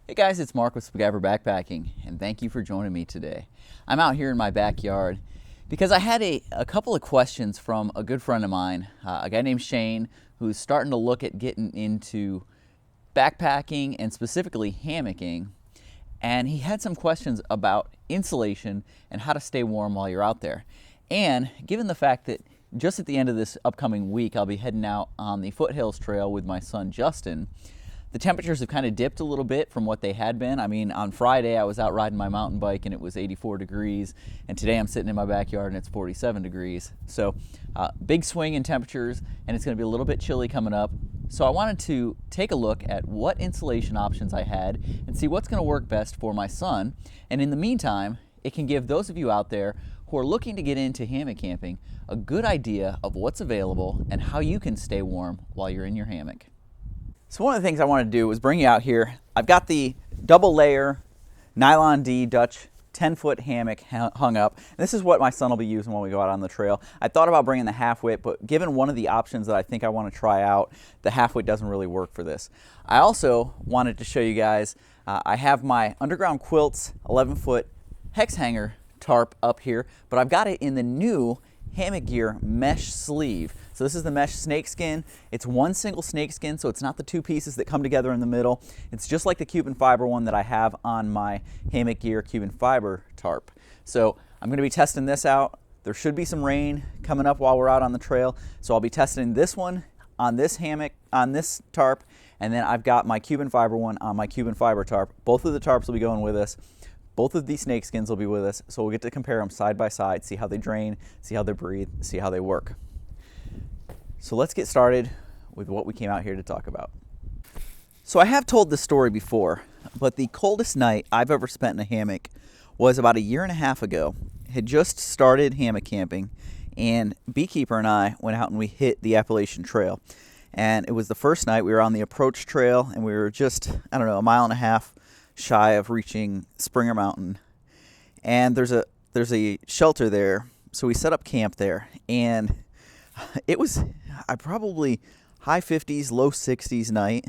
Hey guys, it's Mark with MacGyver Backpacking, and thank you for joining me today. I'm out here in my backyard because I had a couple of questions from a good friend of mine, a guy named Shane, who's starting to look at getting into backpacking and specifically hammocking. And he had some questions about insulation and how to stay warm while you're out there. And given the fact that just at the end of this upcoming week, I'll be heading out on the Foothills Trail with my son Justin, the temperatures have kind of dipped a little bit from what they had been. I mean, on Friday I was out riding my mountain bike and it was 84 degrees, and today I'm sitting in my backyard and it's 47 degrees. So big swing in temperatures, and it's going to be a little bit chilly coming up. So I wanted to take a look at what insulation options I had and see what's going to work best for my son. And in the meantime, it can give those of you out there who are looking to get into hammock camping a good idea of what's available and how you can stay warm while you're in your hammock. So one of the things I wanted to do was bring you out here. I've got the double layer nylon D Dutch 10-foot hammock hung up. And this is what my son will be using when we go out on the trail. I thought about bringing the half width, but given one of the options that I think I want to try out, the half width doesn't really work for this. I also wanted to show you guys, I have my underground quilts 11-foot hex hanger tarp up here, but I've got it in the new Hammock Gear mesh sleeve. So this is the mesh snakeskin. It's one single snakeskin, so it's not the two pieces that come together in the middle. It's just like the Cuban fiber one that I have on my Hammock Gear Cuban fiber tarp. So I'm going to be testing this out. There should be some rain coming up while we're out on the trail, so I'll be testing this one on this hammock, on this tarp, and then I've got my Cuban fiber one on my Cuban fiber tarp. Both of the tarps will be going with us. Both of these snakeskins will be with us, so we'll get to compare them side by side, see how they drain, see how they breathe, see how they work. So let's get started with what we came out here to talk about. So I have told this story before, but the coldest night I've ever spent in a hammock was about 1.5 years ago. Had just started hammock camping, and Beekeeper and I went out and we hit the Appalachian Trail. And it was the first night. We were on the approach trail, and we were just, I don't know, 1.5 miles shy of reaching Springer Mountain. And there's a shelter there, so we set up camp there, and it was probably high 50s, low 60s night,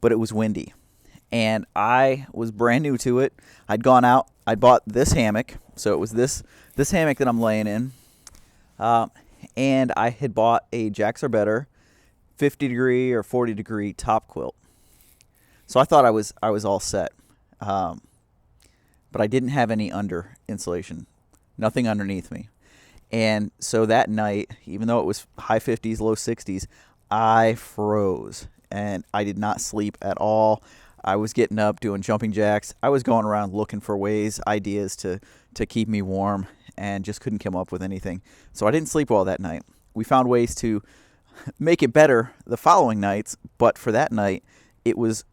but it was windy. And I was brand new to it. I'd gone out, I bought this hammock, so it was this hammock that I'm laying in, and I had bought a Jacks Are Better 50 degree or 40 degree top quilt. So I thought I was all set. But I didn't have any under insulation, nothing underneath me. And so that night, even though it was high 50s, low 60s, I froze and I did not sleep at all. I was getting up, doing jumping jacks. I was going around looking for ideas to keep me warm, and just couldn't come up with anything. So I didn't sleep well that night. We found ways to make it better the following nights, but for that night, it was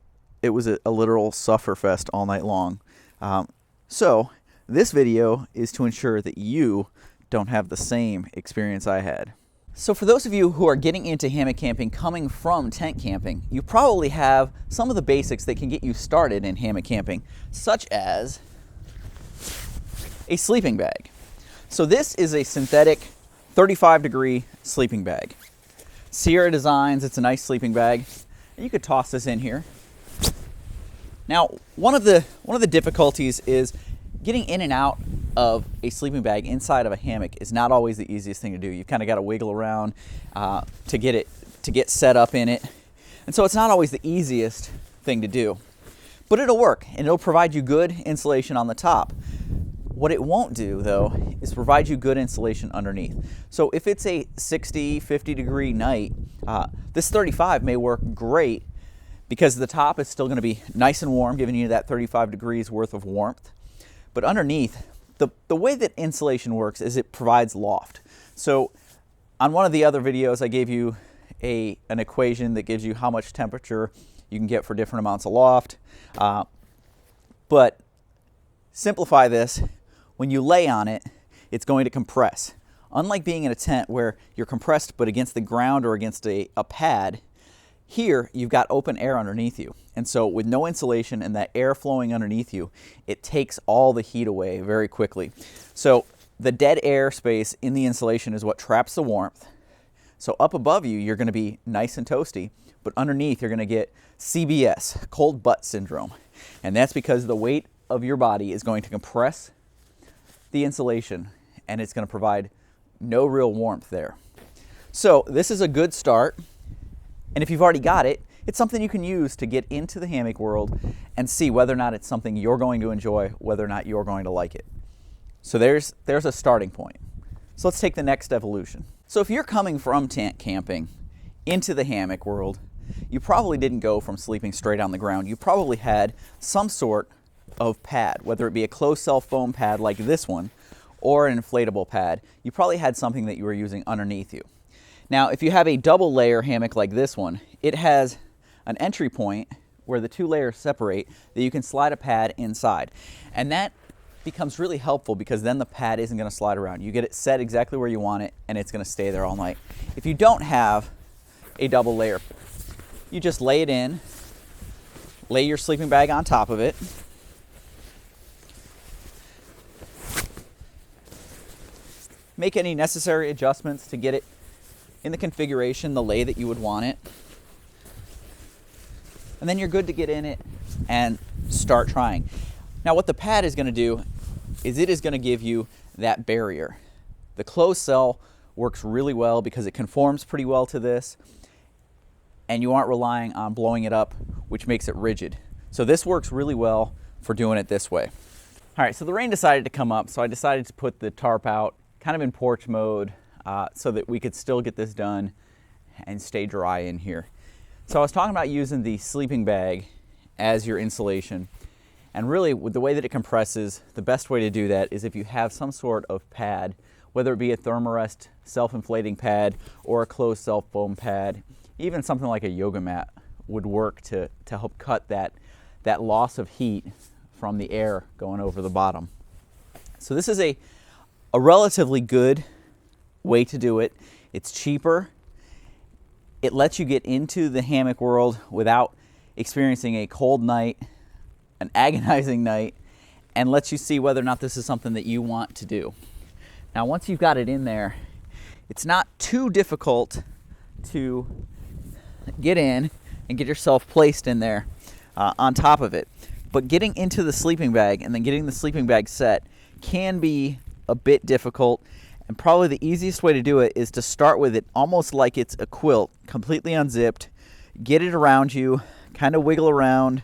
a literal sufferfest all night long. So this video is to ensure that you don't have the same experience I had. So for those of you who are getting into hammock camping coming from tent camping, you probably have some of the basics that can get you started in hammock camping, such as a sleeping bag. So this is a synthetic 35 degree sleeping bag. Sierra Designs, it's a nice sleeping bag. You could toss this in here. Now, one of the difficulties is getting in and out of a sleeping bag inside of a hammock is not always the easiest thing to do. You've kind of got to wiggle around to get set up in it. And so it's not always the easiest thing to do. But it'll work, and it'll provide you good insulation on the top. What it won't do, though, is provide you good insulation underneath. So if it's a 60, 50 degree night, this 35 may work great, because the top is still going to be nice and warm, giving you that 35 degrees worth of warmth. But underneath, the way that insulation works is it provides loft. So on one of the other videos, I gave you an equation that gives you how much temperature you can get for different amounts of loft. But simplify this, when you lay on it, it's going to compress. Unlike being in a tent where you're compressed but against the ground or against a pad, here, you've got open air underneath you. And so with no insulation and that air flowing underneath you, it takes all the heat away very quickly. So the dead air space in the insulation is what traps the warmth. So up above you, you're going to be nice and toasty, but underneath, you're going to get CBS, cold butt syndrome. And that's because the weight of your body is going to compress the insulation, and it's going to provide no real warmth there. So this is a good start, and if you've already got it, it's something you can use to get into the hammock world and see whether or not it's something you're going to enjoy, whether or not you're going to like it. So there's a starting point. So let's take the next evolution. So if you're coming from tent camping into the hammock world, you probably didn't go from sleeping straight on the ground. You probably had some sort of pad, whether it be a closed cell foam pad like this one or an inflatable pad. You probably had something that you were using underneath you. Now, if you have a double layer hammock like this one, it has an entry point where the two layers separate that you can slide a pad inside. And that becomes really helpful because then the pad isn't going to slide around. You get it set exactly where you want it, and it's going to stay there all night. If you don't have a double layer, you just lay it in, lay your sleeping bag on top of it, make any necessary adjustments to get it in the configuration, the lay that you would want it. And then you're good to get in it and start trying. Now what the pad is going to do is it is going to give you that barrier. The closed cell works really well because it conforms pretty well to this, and you aren't relying on blowing it up, which makes it rigid. So this works really well for doing it this way. All right, so the rain decided to come up, so I decided to put the tarp out kind of in porch mode so that we could still get this done and stay dry in here. So I was talking about using the sleeping bag as your insulation, and really with the way that it compresses, the best way to do that is if you have some sort of pad, whether it be a therm-a-rest self-inflating pad or a closed cell foam pad. Even something like a yoga mat would work to help cut that loss of heat from the air going over the bottom. So this is a relatively good way to do it. It's cheaper. It lets you get into the hammock world without experiencing a cold night, an agonizing night, and lets you see whether or not this is something that you want to do. Now, once you've got it in there, it's not too difficult to get in and get yourself placed in there on top of it. But getting into the sleeping bag and then getting the sleeping bag set can be a bit difficult. And probably the easiest way to do it is to start with it almost like it's a quilt, completely unzipped, get it around you, kind of wiggle around,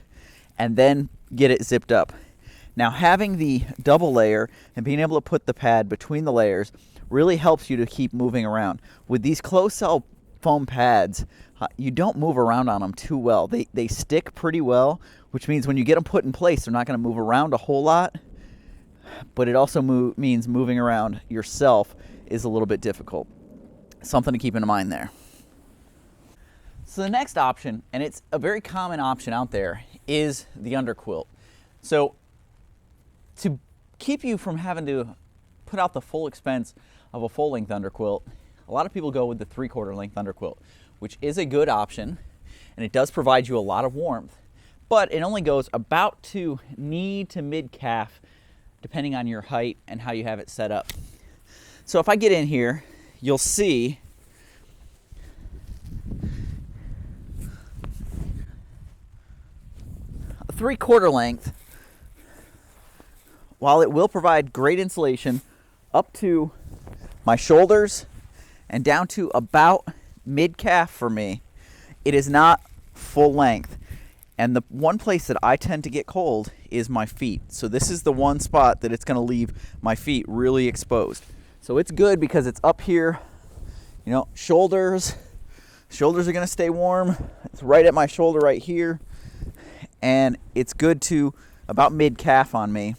and then get it zipped up. Now, having the double layer and being able to put the pad between the layers really helps you to keep moving around. With these closed cell foam pads, you don't move around on them too well. They stick pretty well, which means when you get them put in place, they're not going to move around a whole lot. But it also means moving around yourself is a little bit difficult. Something to keep in mind there. So the next option, and it's a very common option out there, is the underquilt. So to keep you from having to put out the full expense of a full-length underquilt, a lot of people go with the 3/4 length underquilt, which is a good option, and it does provide you a lot of warmth, but it only goes about to knee to mid-calf, depending on your height and how you have it set up. So if I get in here, you'll see a 3/4 length. While it will provide great insulation up to my shoulders and down to about mid-calf for me, it is not full length. And the one place that I tend to get cold is my feet. So this is the one spot that it's going to leave my feet really exposed. So it's good because it's up here, you know, shoulders are going to stay warm. It's right at my shoulder right here. And it's good to about mid-calf on me.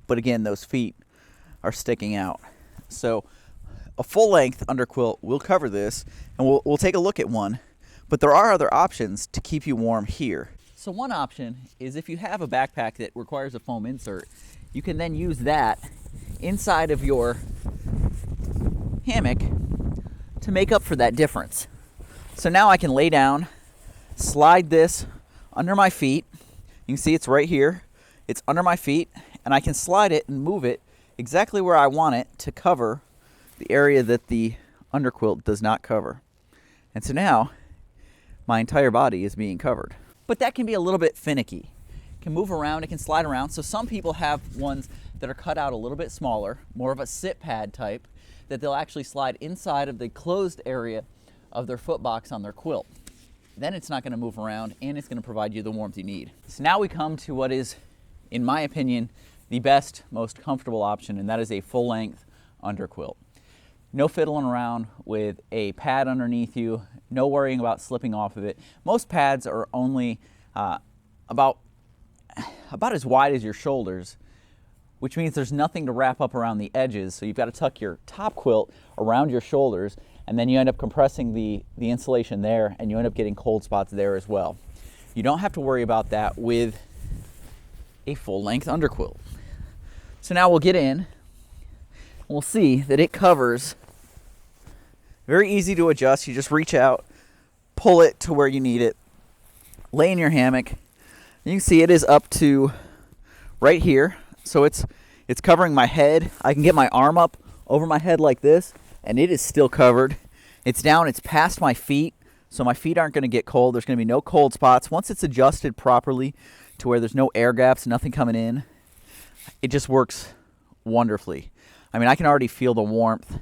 But again, those feet are sticking out. So a full-length underquilt will cover this, and we'll take a look at one. But there are other options to keep you warm here. So one option is if you have a backpack that requires a foam insert, you can then use that inside of your hammock to make up for that difference. So now I can lay down, slide this under my feet. You can see it's right here. It's under my feet, and I can slide it and move it exactly where I want it to cover the area that the underquilt does not cover. And so now my entire body is being covered. but that can be a little bit finicky. It can move around, it can slide around. So some people have ones that are cut out a little bit smaller, more of a sit pad type, that they'll actually slide inside of the closed area of their foot box on their quilt. Then it's not going to move around, and it's going to provide you the warmth you need. So now we come to what is, in my opinion, the best, most comfortable option, and that is a full-length underquilt. No fiddling around with a pad underneath you, no worrying about slipping off of it. Most pads are only about as wide as your shoulders, which means there's nothing to wrap up around the edges, so you've got to tuck your top quilt around your shoulders, and then you end up compressing the insulation there, and you end up getting cold spots there as well. You don't have to worry about that with a full-length underquilt. So now we'll get in, and we'll see that it covers. Very easy to adjust. You just reach out, pull it to where you need it, lay in your hammock. You can see it is up to right here, so it's covering my head. I can get my arm up over my head like this, and it is still covered. It's down, it's past my feet, so my feet aren't going to get cold. There's going to be no cold spots. Once it's adjusted properly to where there's no air gaps, nothing coming in, it just works wonderfully. I mean, I can already feel the warmth.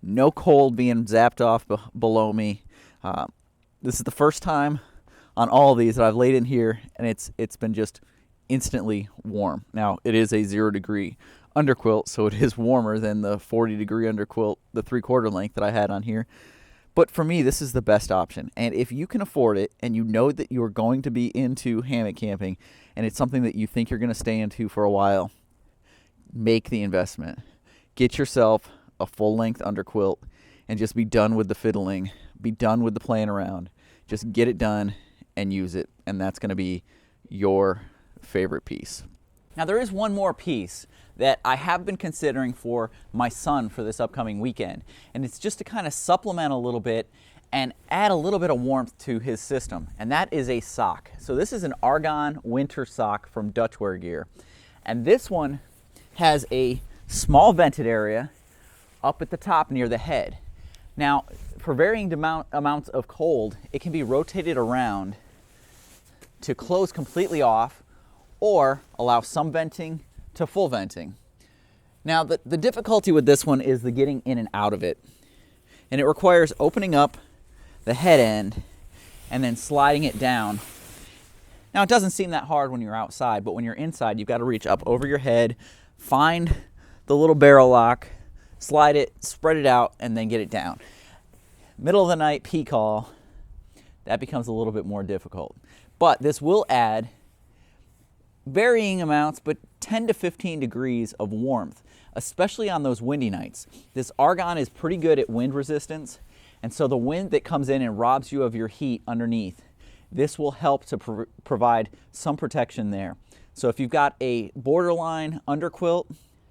No cold being zapped off below me. This is the first time on all of these that I've laid in here, and it's been just instantly warm. Now, it is a 0 degree underquilt, so it is warmer than the 40 degree underquilt, the 3/4 length that I had on here. But for me, this is the best option. And if you can afford it, and you know that you are going to be into hammock camping, and it's something that you think you're going to stay into for a while, make the investment. Get yourself a full-length underquilt and just be done with the fiddling. Be done with the playing around. Just get it done and use it, and that's going to be your favorite piece. Now, there is one more piece that I have been considering for my son for this upcoming weekend, and it's just to kind of supplement a little bit and add a little bit of warmth to his system, and that is a sock. So this is an argan winter sock from Dutchware Gear, and this one has a small vented area up at the top near the head. Now, for varying amounts of cold, it can be rotated around to close completely off or allow some venting to full venting. Now, the difficulty with this one is the getting in and out of it. And it requires opening up the head end and then sliding it down. Now, it doesn't seem that hard when you're outside, but when you're inside, you've got to reach up over your head, find the little barrel lock, slide it, spread it out, and then get it down. Middle of the night pea call, that becomes a little bit more difficult. But this will add varying amounts, but 10 to 15 degrees of warmth, especially on those windy nights. This argan is pretty good at wind resistance, and so the wind that comes in and robs you of your heat underneath, this will help to provide some protection there. So if you've got a borderline underquilt,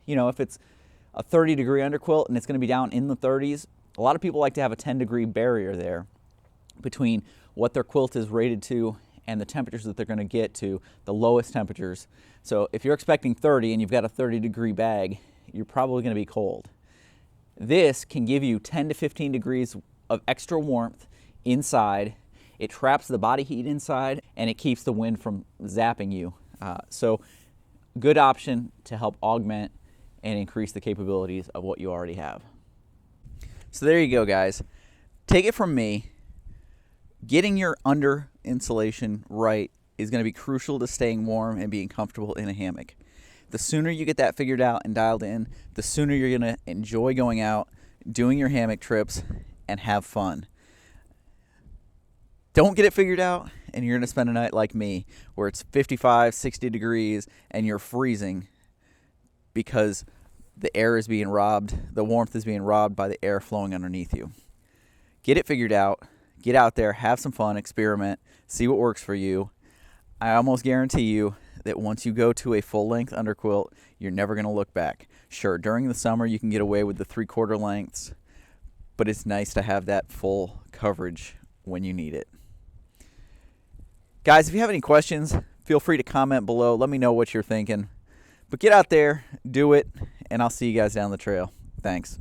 you know, if it's a 30 degree underquilt and it's going to be down in the 30s, a lot of people like to have a 10 degree barrier there between what their quilt is rated to and the temperatures that they're going to get to, the lowest temperatures. So if you're expecting 30 and you've got a 30 degree bag, you're probably going to be cold. This can give you 10 to 15 degrees of extra warmth inside. It traps the body heat inside, and it keeps the wind from zapping you. So good option to help augment and increase the capabilities of what you already have. So there you go, guys. Take it from me. Getting your under insulation right is going to be crucial to staying warm and being comfortable in a hammock. The sooner you get that figured out and dialed in, the sooner you're going to enjoy going out, doing your hammock trips, and have fun. Don't get it figured out, and you're going to spend a night like me, where it's 55, 60 degrees, and you're freezing because the air is being robbed, the warmth is being robbed by the air flowing underneath you. Get it figured out. Get out there, have some fun, experiment, see what works for you. I almost guarantee you that once you go to a full-length underquilt, you're never going to look back. Sure, during the summer you can get away with the 3/4 lengths, but it's nice to have that full coverage when you need it. Guys, if you have any questions, feel free to comment below. Let me know what you're thinking. But get out there, do it, and I'll see you guys down the trail. Thanks.